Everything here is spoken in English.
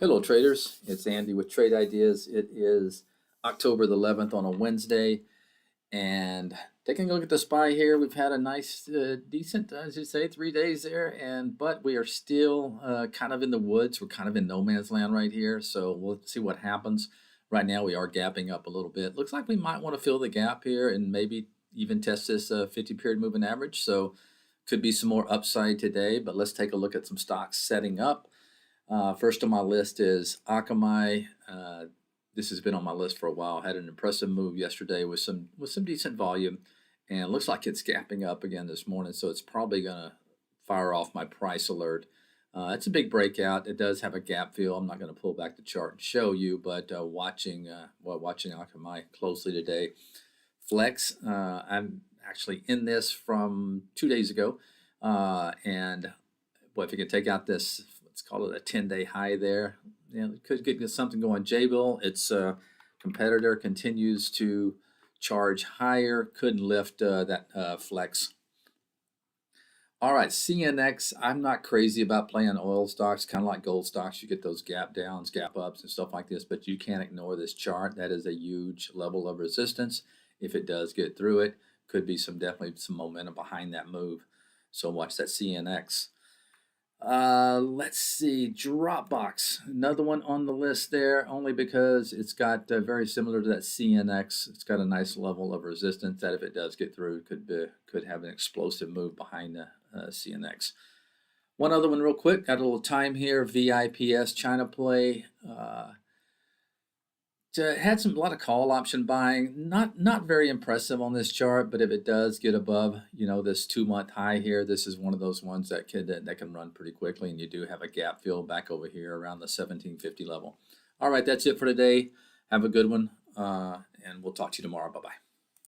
Hello traders, it's Andy with Trade Ideas. It is October the 11th on a Wednesday, and taking a look at the SPY here, we've had a nice, decent, as you say, 3 days there, but we are still kind of in the woods. We're kind of in no man's land right here, so we'll see what happens. Right now we are gapping up a little bit. Looks like we might want to fill the gap here and maybe even test this 50-period moving average, so could be some more upside today, but let's take a look at some stocks setting up. First on my list is Akamai. This has been on my list for a while. Had an impressive move yesterday with some decent volume, and it looks like it's gapping up again this morning. So it's probably gonna fire off my price alert. It's a big breakout. It does have a gap fill. I'm not going to pull back the chart and show you, but watching Akamai closely today. Flex. I'm actually in this from 2 days ago, and boy, if you can take out this, let's call it a 10-day high there, it could get something going. Jabil, its competitor, continues to charge higher, couldn't lift that flex. All right, CNX, I'm not crazy about playing oil stocks, kind of like gold stocks. You get those gap downs, gap ups, and stuff like this, but you can't ignore this chart. That is a huge level of resistance. If it does get through it, could be definitely some momentum behind that move. So watch that CNX. Let's see, Dropbox, another one on the list there, only because it's got very similar to that CNX. It's got a nice level of resistance that if it does get through, could have an explosive move behind the CNX. One other one real quick, got a little time here, VIPS China play. Had a lot of call option buying, not very impressive on this chart, but if it does get above, this 2-month high here, this is one of those ones that can run pretty quickly, and you do have a gap fill back over here around the 1750 level. All right, that's it for today. Have a good one, and we'll talk to you tomorrow. Bye-bye.